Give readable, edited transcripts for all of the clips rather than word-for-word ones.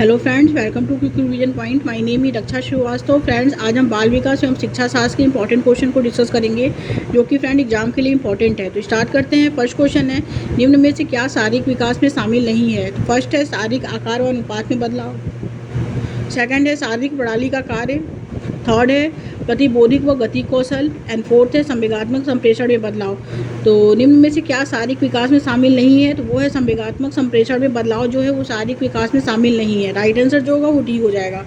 Hello friends, welcome to quick revision point. My name is Raksha Srivastava. Friends, आज हम बाल विकास एवं शिक्षा शास्त्र के इंपॉर्टेंट क्वेश्चन को डिस्कस करेंगे, जो कि फ्रेंड एग्जाम के लिए इंपॉर्टेंट है। तो स्टार्ट करते हैं। फर्स्ट क्वेश्चन है, निम्न में से क्या शारीरिक विकास में शामिल नहीं है? तो फर्स्ट है शारीरिक आकार व अनुपात में बदलाव। सेकंड है शारीरिक प्रणाली का कार्य। थर्ड है प्रतिबोधिक व गति कौशल। एंड फोर्थ है संवेगात्मक संप्रेषण में बदलाव। तो निम्न में से क्या शारीरिक विकास में शामिल नहीं है? तो वो है संवेगात्मक संप्रेषण में बदलाव जो है वो शारीरिक विकास में शामिल नहीं है। राइट आंसर जो होगा वो डी हो जाएगा।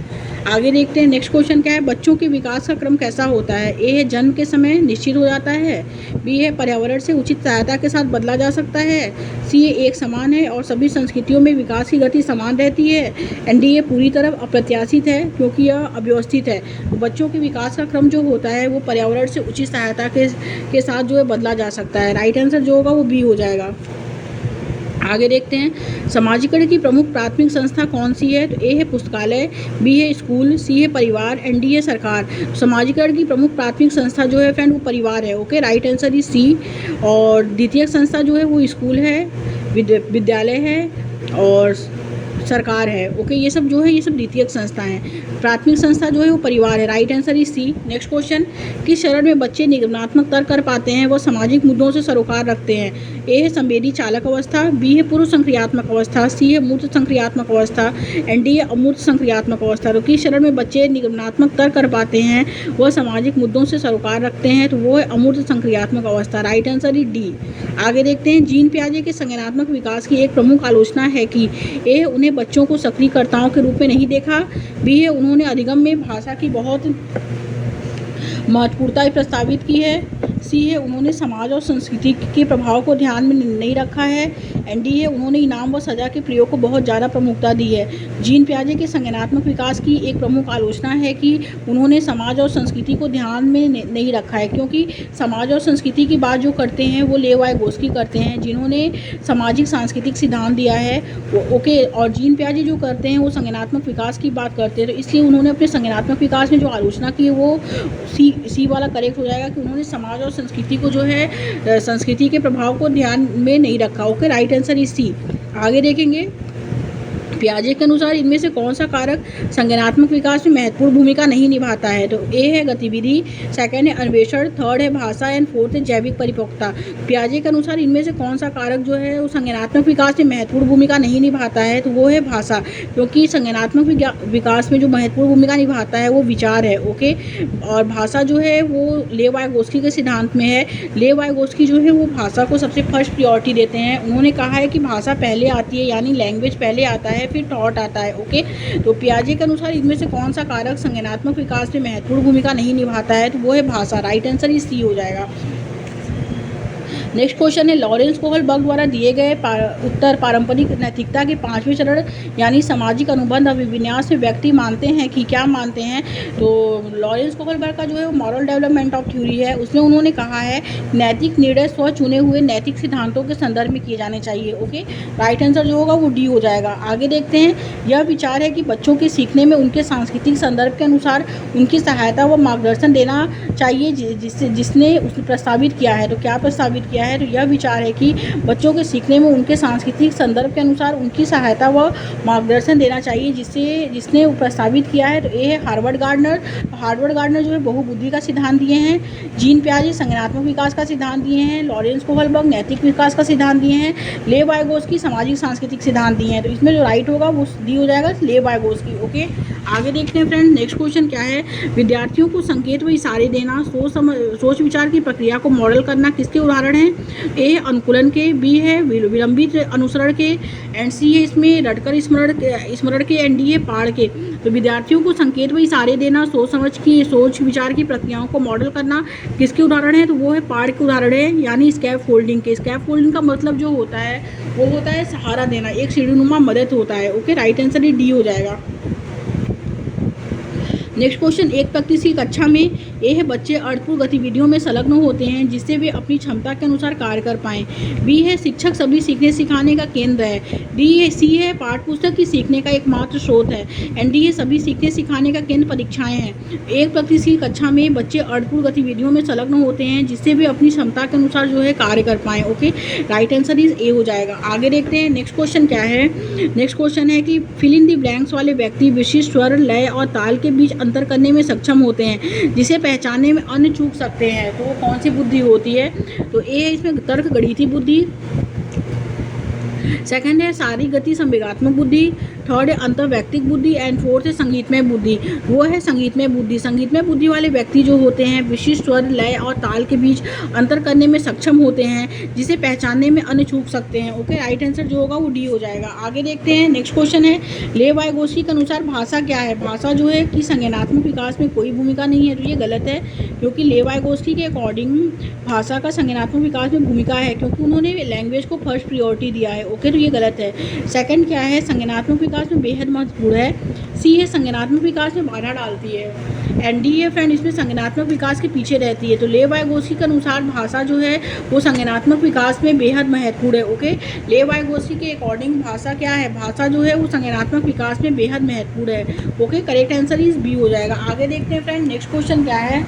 आगे देखते हैं। नेक्स्ट क्वेश्चन क्या है, बच्चों के विकास का क्रम कैसा होता है? ए है जन्म के समय निश्चित हो जाता है। बी है पर्यावरण से उचित सहायता के साथ बदला जा सकता है। सी है एक समान है और सभी संस्कृतियों में विकास की गति समान रहती है। एंड डी है पूरी तरह अप्रत्याशित है क्योंकि यह अव्यवस्थित है। तो बच्चों के विकास का क्रम जो होता है वो पर्यावरण से उचित सहायता के साथ जो है बदला जा सकता है। राइट आंसर जो होगा वो बी हो जाएगा। आगे देखते हैं। समाजीकरण की प्रमुख प्राथमिक संस्था कौन सी है? तो ए है पुस्तकालय, बी है स्कूल, सी है परिवार एंड डी है सरकार। समाजीकरण की प्रमुख प्राथमिक संस्था जो है फ्रेंड वो परिवार है। Okay, right answer is C. और द्वितीयक संस्था जो है वो स्कूल है, विद्यालय है और सरकार है। ओके, ये सब जो है ये सब द्वितीयक संस्था हैं। प्राथमिक संस्था जो है वो परिवार है। Right answer is C. Next question, किस चरण में बच्चे निगमनात्मक तर्क कर पाते हैं व सामाजिक मुद्दों से सरोकार रखते हैं? ए है संवेदी चालक अवस्था, बी है पूर्व संक्रियात्मक अवस्था, सी है मूर्त संक्रियात्मक अवस्था एंड डी है अमूर्त संक्रियात्मक अवस्था। तो किस चरण में बच्चे निगमनात्मक तर्क कर पाते हैं वह सामाजिक मुद्दों से सरोकार रखते हैं? तो वो है अमूर्त संक्रियात्मक अवस्था। Right answer is D. आगे देखते हैं। जीन पियाजे के संज्ञानात्मक विकास की एक प्रमुख आलोचना है कि ए उन्हें बच्चों को सक्रियकर्ताओं के रूप में नहीं देखा, बी है उन्होंने अधिगम में भाषा की बहुत महत्वपूर्णता प्रस्तावित की है, सी है उन्होंने समाज और संस्कृति के प्रभाव को ध्यान में नहीं रखा है एंड डी है उन्होंने इनाम व सजा के प्रयोग को बहुत ज़्यादा प्रमुखता दी है। जीन पियाजे के संज्ञानात्मक विकास की एक प्रमुख आलोचना है कि उन्होंने समाज और संस्कृति को ध्यान में नहीं रखा है, क्योंकि समाज और संस्कृति की बात जो करते हैं वो लेव वाइगोस्की करते हैं, जिन्होंने सामाजिक सांस्कृतिक सिद्धांत दिया है। ओके, और जीन पियाजे जो करते हैं वो संज्ञानात्मक विकास की बात करते हैं। तो इसलिए उन्होंने अपने संज्ञानात्मक विकास में जो आलोचना की है वो सी वाला करेक्ट हो जाएगा कि उन्होंने समाज और संस्कृति को जो है संस्कृति के प्रभाव को ध्यान में नहीं रखा। Okay, right answer is C. आगे देखेंगे। पियाजे के अनुसार इनमें से कौन सा कारक संज्ञानात्मक विकास में महत्वपूर्ण भूमिका नहीं निभाता है? तो ए है गतिविधि, सेकंड है अन्वेषण, थर्ड है भाषा एंड फोर्थ है जैविक परिपक्वता। पियाजे के अनुसार इनमें से कौन सा कारक जो है वो संज्ञानात्मक विकास में महत्वपूर्ण भूमिका नहीं निभाता है? तो वो है भाषा, क्योंकि संज्ञानात्मक विकास में जो महत्वपूर्ण भूमिका निभाता है वो विचार है। ओके, और भाषा जो है वो लेव वाइगोस्की के सिद्धांत में है। लेव वाइगोस्की जो है वो भाषा को सबसे फर्स्ट प्रियोरिटी देते हैं। उन्होंने कहा है कि भाषा पहले आती है, यानी लैंग्वेज पहले आता है फिर थॉट आता है। ओके, तो पियाजे के अनुसार इनमें से कौन सा कारक संज्ञानात्मक विकास में महत्वपूर्ण भूमिका नहीं निभाता है? तो वो है भाषा। राइट आंसर इज सी हो जाएगा। नेक्स्ट क्वेश्चन है, लॉरेंस कोहलबर्ग द्वारा दिए गए उत्तर पारंपरिक नैतिकता के 5वें चरण यानी सामाजिक अनुबंध अभिविन्यास में व्यक्ति मानते हैं कि क्या मानते हैं? तो लॉरेंस कोहलबर्ग का जो है वो मॉरल डेवलपमेंट ऑफ थ्योरी है, उसमें उन्होंने कहा है नैतिक निर्णय स्व चुने हुए नैतिक सिद्धांतों के संदर्भ में किए जाने चाहिए। ओके, राइट आंसर जो होगा वो डी हो जाएगा। आगे देखते हैं। यह विचार है कि बच्चों के सीखने में उनके सांस्कृतिक संदर्भ के अनुसार उनकी सहायता व मार्गदर्शन देना चाहिए, जिसने उसने प्रस्तावित किया है। तो क्या प्रस्तावित किया है? तो यह विचार है कि बच्चों के सीखने में उनके सांस्कृतिक संदर्भ के अनुसार उनकी सहायता व मार्गदर्शन देना चाहिए, जिसने प्रस्तावित किया है। तो ये है हार्वर्ड गार्डनर। हार्वर्ड गार्डनर जो है बहुबुद्धि का सिद्धांत दिए हैं, जीन पियाजे संज्ञानात्मक विकास का सिद्धांत दिए हैं, लॉरेंस कोहलबर्ग नैतिक विकास का सिद्धांत दिए हैं, लेव वाइगोस्की सामाजिक सांस्कृतिक सिद्धांत दिए हैं। तो इसमें जो राइट होगा वो डी हो जाएगा, लेव वाइगोस्की। ओके, आगे देखते हैं फ्रेंड। नेक्स्ट क्वेश्चन क्या है, विद्यार्थियों को संकेत व इशारे देना, सोच विचार की प्रक्रिया को मॉडल करना किसके उदाहरण हैं? ए है अनुकूलन के, बी है विलंबित अनुसरण के एंड सी है इसमें रटकर स्मरण के एंड डी है पाड़ के। तो विद्यार्थियों को संकेत व इशारे देना, सोच विचार की प्रक्रियाओं को मॉडल करना किसके उदाहरण है? तो वो है पाड़ के उदाहरण है, यानी स्कैफ फोल्डिंग के। स्कैफ फोल्डिंग का मतलब जो होता है वो होता है सहारा देना, एक सीढ़ीनुमा मदद होता है। ओके, राइट आंसर डी हो जाएगा। नेक्स्ट क्वेश्चन, एक व्यक्ति की कक्षा में ए है बच्चे अर्थपूर्ण गतिविधियों में संलग्न होते हैं जिससे वे अपनी क्षमता के अनुसार कार्य कर पाएँ। बी है शिक्षक सभी सीखने सिखाने का केंद्र है। सी है पाठ्य पुस्तक की सीखने का एकमात्र स्रोत है। एंड डी है सभी सीखने सिखाने का केंद्र परीक्षाएं हैं। एक प्रगतिशील कक्षा में बच्चे अर्थपूर्ण गतिविधियों में संलग्न होते हैं जिससे वे अपनी क्षमता के अनुसार जो है कार्य कर पाएँ। Okay, right answer is a हो जाएगा। आगे देखते हैं नेक्स्ट क्वेश्चन क्या है। नेक्स्ट क्वेश्चन है कि फिल इन द ब्लैंक्स वाले व्यक्ति विशिष्ट स्वर, लय और ताल के बीच अंतर करने में सक्षम होते हैं जिसे पहचानने में अन्य चूक सकते हैं। तो वो कौन सी बुद्धि होती है? तो ए है इसमें तर्क गणितीय बुद्धि, सेकंड है शारीरिक गति संवेगात्मक बुद्धि, थर्ड है अंतर्वैयक्तिक बुद्धि एंड फोर्थ है संगीतमय बुद्धि। वो है संगीतमय बुद्धि। संगीतमय बुद्धि वाले व्यक्ति जो होते हैं विशिष्ट स्वर, लय और ताल के बीच अंतर करने में सक्षम होते हैं जिसे पहचानने में अन्य चूक सकते हैं। ओके, राइट आंसर जो होगा वो डी हो जाएगा। आगे देखते हैं नेक्स्ट क्वेश्चन है ले-वाइगोत्स्की के अनुसार भाषा क्या है? भाषा जो है कि संज्ञानात्मक विकास में कोई भूमिका नहीं है। तो ये गलत है क्योंकि ले-वाइगोत्स्की के अकॉर्डिंग भाषा का संज्ञानात्मक विकास में भूमिका है क्योंकि उन्होंने लैंग्वेज को फर्स्ट प्रियोरिटी दिया है। ओके, तो ये गलत है। सेकंड क्या है? संज्ञानात्मक विकास में बेहद महत्वपूर्ण है। सी है संज्ञानात्मक विकास में बाधा डालती है। एंड डी है फ्रेंड इसमें संज्ञानात्मक विकास के पीछे रहती है। तो ले-वाइगोत्स्की के अनुसार भाषा जो है वो संज्ञानात्मक विकास में बेहद महत्वपूर्ण है। ओके, ले-वाइगोत्स्की के अकॉर्डिंग भाषा क्या है? भाषा जो है वो संज्ञानात्मक विकास में बेहद महत्वपूर्ण है। Okay, correct answer is B हो जाएगा। आगे देखते हैं फ्रेंड नेक्स्ट क्वेश्चन क्या है।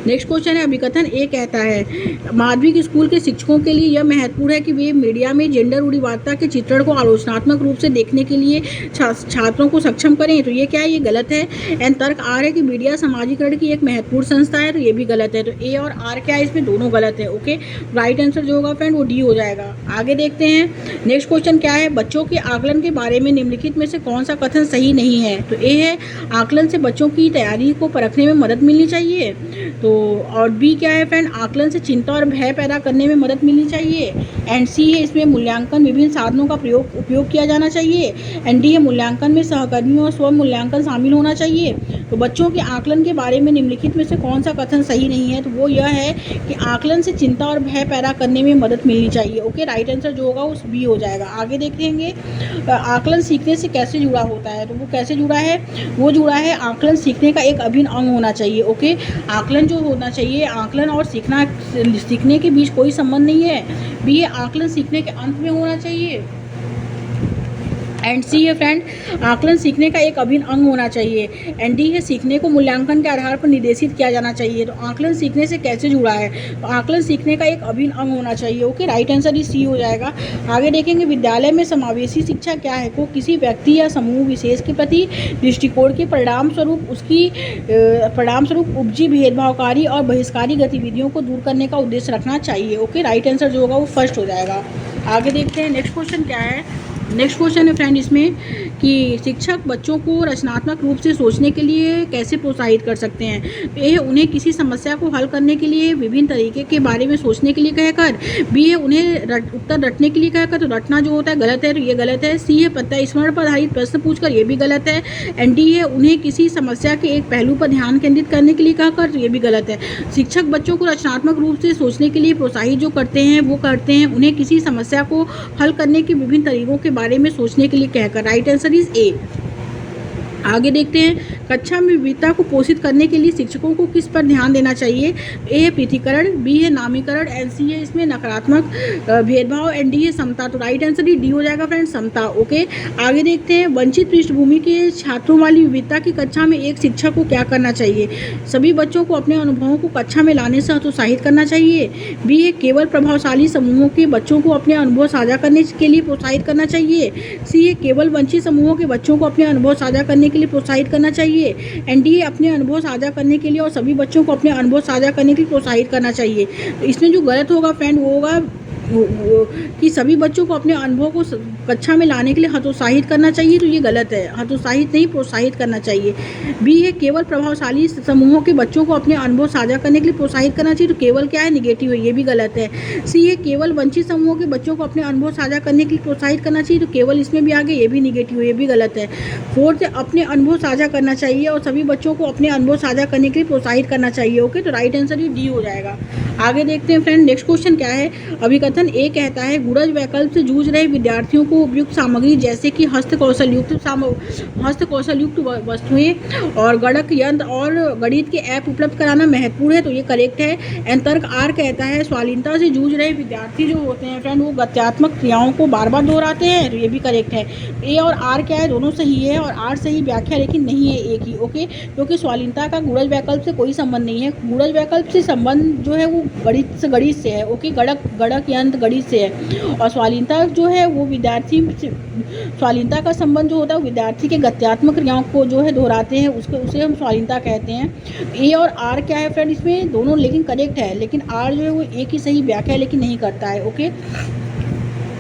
नेक्स्ट क्वेश्चन है अभिकथन ए कहता है माध्यमिक स्कूल के शिक्षकों के लिए यह महत्वपूर्ण है कि वे मीडिया में जेंडर रूढ़िवादिता के चित्रण को आलोचनात्मक रूप से देखने के लिए छात्रों को सक्षम करें। तो ये क्या है? ये गलत है। एंड तर्क आर है कि मीडिया समाजीकरण की एक महत्वपूर्ण संस्था है। तो ये भी गलत है। तो ए और आर क्या है? इसमें दोनों गलत है। ओके, राइट आंसर जो होगा फ्रेंड वो डी हो जाएगा। आगे देखते हैं नेक्स्ट क्वेश्चन क्या है। बच्चों के आकलन के बारे में निम्नलिखित में से कौन सा कथन सही नहीं है? तो ए है आकलन से बच्चों की तैयारी को परखने में मदद मिलनी चाहिए। तो और बी क्या है फ्रेंड? आकलन से चिंता और भय पैदा करने में मदद मिलनी चाहिए। एंड सी है इसमें मूल्यांकन विभिन्न साधनों का उपयोग किया जाना चाहिए। एंड डी है मूल्यांकन में सहकर्मियों और स्व मूल्यांकन शामिल होना चाहिए। तो बच्चों के आकलन के बारे में निम्नलिखित में से कौन सा कथन सही नहीं है? तो वो यह है कि आकलन से चिंता और भय पैदा करने में मदद मिलनी चाहिए। ओके, राइट आंसर जो होगा उस बी हो जाएगा। आगे देखेंगे आकलन सीखने से कैसे जुड़ा होता है। तो वो कैसे जुड़ा है? वो जुड़ा है आकलन सीखने का एक अभिन्न अंग होना चाहिए। ओके, आकलन जो होना चाहिए, आकलन और सीखने के बीच कोई संबंध नहीं है। बी आकलन सीखने के अंत में होना चाहिए। एंड सी है फ्रेंड आकलन सीखने का एक अभिन्न अंग होना चाहिए। एंड डी है सीखने को मूल्यांकन के आधार पर निर्देशित किया जाना चाहिए। तो आकलन सीखने से कैसे जुड़ा है? तो आकलन सीखने का एक अभिन्न अंग होना चाहिए। Okay, right answer is C हो जाएगा। आगे देखेंगे विद्यालय में समावेशी शिक्षा क्या है? को किसी व्यक्ति या समूह विशेष के प्रति दृष्टिकोण के परिणाम स्वरूप उपजी भेदभावकारी और बहिष्कारी गतिविधियों को दूर करने का उद्देश्य रखना चाहिए। ओके, राइट आंसर जो होगा वो फर्स्ट हो जाएगा। आगे देखते हैं नेक्स्ट क्वेश्चन क्या है। नेक्स्ट क्वेश्चन है फ्रेंड इसमें कि शिक्षक बच्चों को रचनात्मक रूप से सोचने के लिए कैसे प्रोत्साहित कर सकते हैं। तो ए है उन्हें किसी समस्या को हल करने के लिए विभिन्न तरीके के बारे में सोचने के लिए कहकर। बी है उन्हें उत्तर रटने के लिए कहकर। तो रटना जो होता है गलत है। तो ये गलत है। सी है प्रत्यास्मरण पर आधारित प्रश्न पूछकर। ये भी गलत है। एंड डी है उन्हें किसी समस्या के एक पहलू पर ध्यान केंद्रित करने के लिए कहकर। तो ये भी गलत है। शिक्षक बच्चों को रचनात्मक रूप से सोचने के लिए प्रोत्साहित जो करते हैं वो करते हैं उन्हें किसी समस्या को हल करने के विभिन्न तरीकों के बारे में सोचने के लिए कहकर। Right answer is a. आगे देखते हैं कक्षा में विविधता को पोषित करने के लिए शिक्षकों को किस पर ध्यान देना चाहिए। ए है पृथकीकरण, बी है नामीकरण, एंड सी है इसमें नकारात्मक भेदभाव, एंड डी है समता। तो राइट आंसर डी हो जाएगा फ्रेंड, समता। ओके, आगे देखते हैं वंचित पृष्ठभूमि के छात्रों वाली विविधता की कक्षा में एक शिक्षक को क्या करना चाहिए। सभी बच्चों को अपने अनुभवों को कक्षा में लाने से हतोत्साहित करना चाहिए। बी है केवल प्रभावशाली समूहों के बच्चों को अपने अनुभव साझा करने के लिए प्रोत्साहित करना चाहिए। सी है केवल वंचित समूहों के बच्चों को अपने अनुभव साझा करने के लिए प्रोत्साहित करना चाहिए। एंड डी अपने अनुभव साझा करने के लिए और सभी बच्चों को अपने अनुभव साझा करने के लिए प्रोत्साहित करना चाहिए। तो इसमें जो गलत होगा फ्रेंड वो होगा कि सभी बच्चों को अपने अनुभव को कक्षा में लाने के लिए हतोत्साहित करना चाहिए। तो ये गलत है। हतोत्साहित नहीं, प्रोत्साहित करना चाहिए। बी है केवल प्रभावशाली समूहों के बच्चों को अपने अनुभव साझा करने के लिए प्रोत्साहित करना चाहिए। तो केवल क्या है? निगेटिव है। ये भी गलत है। सी है केवल वंचित समूहों के बच्चों को अपने अनुभव साझा करने के लिए प्रोत्साहित करना चाहिए। तो केवल इसमें भी आगे, ये भी निगेटिव है। ये भी गलत है। फोर्थ है अपने अनुभव साझा करना चाहिए और सभी बच्चों को अपने अनुभव साझा करने के लिए प्रोत्साहित करना चाहिए। ओके, तो राइट आंसर डी हो जाएगा। आगे देखते हैं फ्रेंड नेक्स्ट क्वेश्चन क्या है। अभिकथन अभिकथन ए कहता है गूढ़ वैकल्प से जूझ रहे विद्यार्थियों को उपयुक्त सामग्री जैसे कि हस्तकौशल युक्त वस्तुएं और गणक यंत्र और गणित के ऐप उपलब्ध कराना महत्वपूर्ण है, तो ये करेक्ट है। एंड तर्क आर कहता है स्वालीनता से जूझ रहे विद्यार्थी जो होते हैं फ्रेंड वो गत्यात्मक क्रियाओं को बार बार दोहराते हैं, तो ये भी करेक्ट है। ए और आर क्या है, दोनों सही है और आर सही व्याख्या लेकिन नहीं है एक ही, ओके, क्योंकि स्वालीनता का गूढ़ वैकल्प से कोई संबंध नहीं है। गूढ़ वैकल्प से संबंध जो है वो गणित से है, ओके, गणक यंत्र गणित से है, और स्वालीनता जो है वो स्वालीनता का संबंध जो होता है विद्यार्थी के गत्यात्मक क्रियाओं को जो है दोहराते हैं, उसे हम स्वालीनता कहते हैं। ए और आर क्या है फ्रेंड, इसमें दोनों लेकिन करेक्ट है, लेकिन आर जो है वो एक ही सही व्याख्या लेकिन नहीं करता है, ओके,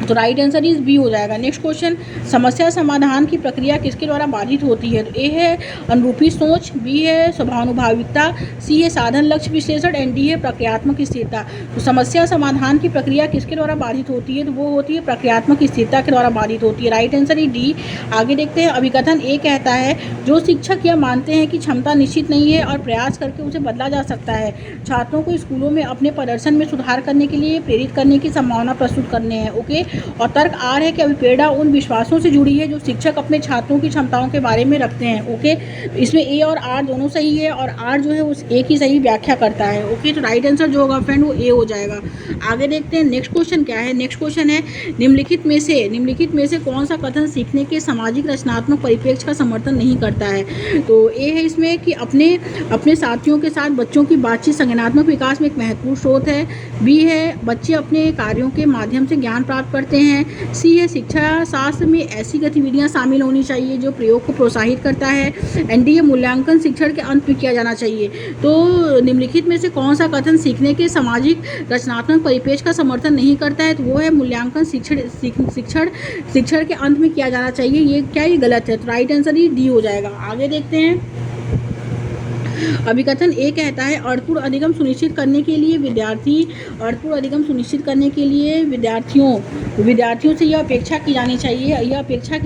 तो राइट आंसर इज बी हो जाएगा। नेक्स्ट क्वेश्चन, समस्या समाधान की प्रक्रिया किसके द्वारा बाधित होती है, तो ए है अनुरूपी सोच, बी है स्वभावानुभाविकता, सी है साधन लक्ष्य विश्लेषण एंड डी है प्रक्रियात्मक स्थिरता। तो समस्या समाधान की प्रक्रिया किसके द्वारा बाधित होती है, तो वो होती है प्रक्रियात्मक स्थिरता के द्वारा बाधित होती है, राइट आंसर इज डी। आगे देखते हैं, अभिकथन ए कहता है जो शिक्षक यह मानते हैं कि क्षमता निश्चित नहीं है और प्रयास करके उसे बदला जा सकता है, छात्रों को स्कूलों में अपने प्रदर्शन में सुधार करने के लिए प्रेरित करने की संभावना प्रस्तुत करने हैं, ओके, और तर्क आर है कि अभिप्रेरणा उन विश्वासों से जुड़ी है जो शिक्षक अपने छात्रों की क्षमताओं के बारे में रखते हैं, ओके, इसमें ए और आर दोनों सही है और आर जो है उस ए की सही व्याख्या करता है, ओके, तो राइट आंसर जो होगा फ्रेंड वो ए हो जाएगा। आगे देखते हैं नेक्स्ट क्वेश्चन क्या है। नेक्स्ट क्वेश्चन है निम्नलिखित में से कौन सा कथन सीखने के सामाजिक रचनात्मक परिप्रेक्ष्य का समर्थन नहीं करता है, तो ए है इसमें कि अपने साथियों के साथ बच्चों की बातचीत संज्ञानात्मक विकास में एक महत्वपूर्ण स्रोत है, बी है बच्चे अपने कार्यों के माध्यम से ज्ञान प्राप्त करते हैं, सी है शिक्षा शास्त्र में ऐसी गतिविधियां शामिल होनी चाहिए जो प्रयोग को प्रोत्साहित करता है, एंड डी है मूल्यांकन शिक्षण के अंत में किया जाना चाहिए। तो निम्नलिखित में से कौन सा कथन सीखने के सामाजिक रचनात्मक परिपेक्ष का समर्थन नहीं करता है, तो वो है मूल्यांकन शिक्षण के अंत में किया जाना चाहिए, ये क्या ये गलत है, तो राइट आंसर ही डी हो जाएगा। आगे देखते हैं, अभिकथन ए कहता है अर्थपूर्ण अधिगम सुनिश्चित करने के लिए विद्यार्थियों से यह अपेक्षा की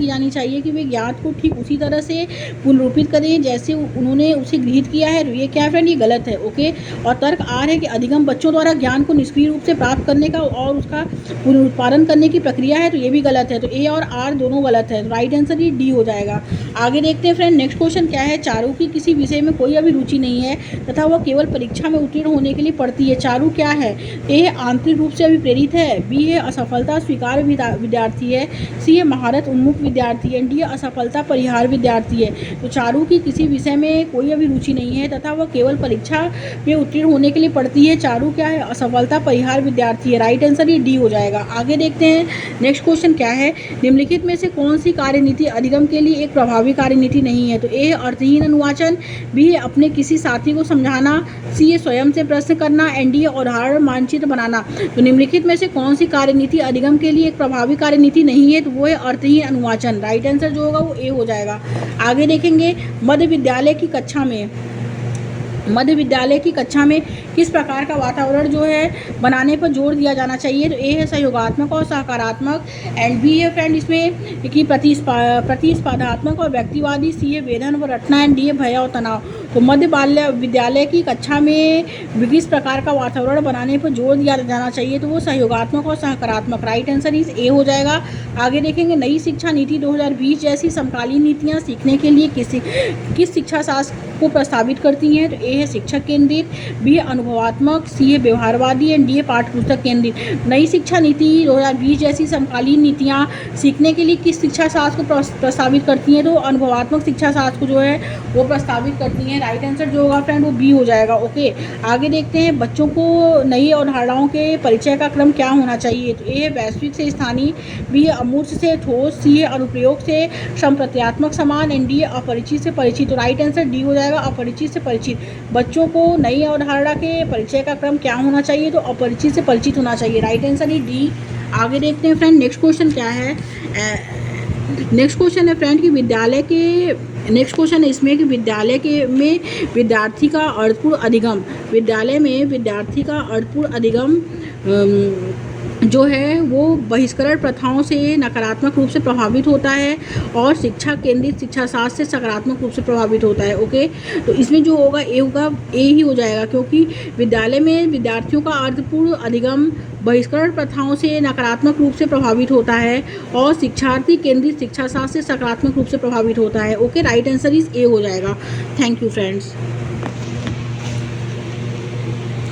जानी चाहिए कि वे ज्ञात को ठीक उसी तरह से पुनरुत्थित करें जैसे उन्होंने उसे गृहीत किया है, तो ये क्या फ्रेंड ये गलत है, ओके, और तर्क आर है कि अधिगम बच्चों द्वारा ज्ञान को निष्क्रिय रूप से प्राप्त करने का और उसका पुनरुत्पादन करने की प्रक्रिया है, तो ये भी गलत है, तो ए और आर दोनों गलत है, राइट आंसर ही डी हो जाएगा। आगे देखते हैं फ्रेंड, नेक्स्ट क्वेश्चन क्या है, चारू की किसी विषय में कोई अभी रुचि नहीं है तथा वह केवल परीक्षा में उत्तीर्ण होने के लिए पढ़ती है, चारू क्या है, ए आंतरिक रूप से अभिप्रेरित है, बी है असफलता स्वीकार विद्यार्थी है, सी है महारत उन्मुख विद्यार्थी है, डी असफलता परिहार विद्यार्थी है। तो चारू की किसी विषय में कोई अभी रुचि नहीं है तथा वह केवल परीक्षा में उत्तीर्ण होने के लिए पढ़ती है, चारू क्या है, असफलता परिहार विद्यार्थी है, राइट आंसर ये डी हो जाएगा। आगे देखते हैं नेक्स्ट क्वेश्चन क्या है, निम्नलिखित में से कौन सी कार्यनीति अधिगम के लिए एक प्रभावी कार्यनीति नहीं है, तो ए अर्थहीन अनुवाचन, बी है अपने किसी साथी को समझाना, सी है स्वयं से प्रश्न करना, एंड डी है उदाहरण मानचित्र बनाना। तो निम्नलिखित में से कौन सी कार्यनीति अधिगम के लिए एक प्रभावी कार्यनीति नहीं है, तो वो है अर्थहीन अनुवाचन, राइट आंसर जो होगा वो ए हो जाएगा। आगे देखेंगे मध्य विद्यालय की कक्षा में किस प्रकार का वातावरण जो है बनाने पर जोर दिया जाना चाहिए, तो ए है सहयोगात्मक और सकारात्मक, एंड बी है फ्रेंड इसमें कि प्रतिस्पर्धात्मक और व्यक्तिवादी, सी है वेदन व रटना, एंड डी है भय और तनाव। तो मध्य विद्यालय की कक्षा में किस प्रकार का वातावरण बनाने पर जोर दिया जाना चाहिए, तो वो सहयोगात्मक और सकारात्मक, राइट आंसर इस ए हो जाएगा। आगे देखेंगे नई शिक्षा नीति 2020 जैसी समकालीन नीतियाँ सीखने के लिए किस शिक्षा शास्त्र को प्रस्तावित करती हैं, तो ए है शिक्षक केंद्रित, बी है अनुभवात्मक, सी है व्यवहारवादी, एंड डी है पाठ्यपुस्तक केंद्रित। नई शिक्षा नीति 2020 जैसी समकालीन नीतियाँ सीखने के लिए किस शिक्षा शास्त्र को प्रस्तावित करती हैं, तो अनुभवात्मक शिक्षा शास्त्र को जो है वो प्रस्तावित करती हैं, राइट आंसर जो होगा फ्रेंड वो बी हो जाएगा, ओके। आगे देखते हैं बच्चों को नई अवधारणाओं के परिचय का क्रम क्या होना चाहिए, तो ए है वैश्विक से स्थानीय, बी है अमूर्त से ठोस, सी है अनुप्रयोग से संप्रत्यात्मक समान, एंड डी है अपरिचित से परिचित। तो राइट आंसर डी हो जाएगा, अपरिचित से परिचित। बच्चों को नई अवधारणा के परिचय का क्रम क्या होना चाहिए, तो अपरिचित से परिचित होना चाहिए, राइट आंसर ही डी। आगे देखते हैं फ्रेंड नेक्स्ट क्वेश्चन क्या है। नेक्स्ट क्वेश्चन है फ्रेंड कि विद्यालय में विद्यार्थी का अर्थपूर्ण अधिगम जो है वो बहिष्करण प्रथाओं से नकारात्मक रूप से प्रभावित होता है और शिक्षा केंद्रित शिक्षा शास्त्र से सकारात्मक रूप से प्रभावित होता है। ओके, तो इसमें जो होगा ए ही हो जाएगा, क्योंकि विद्यालय में विद्यार्थियों का अर्थपूर्ण अधिगम बहिष्करण प्रथाओं से नकारात्मक रूप से प्रभावित होता है और शिक्षार्थी केंद्रित शिक्षा शास्त्र से सकारात्मक रूप से प्रभावित होता है। Okay, right answer is a हो जाएगा। Thank you friends.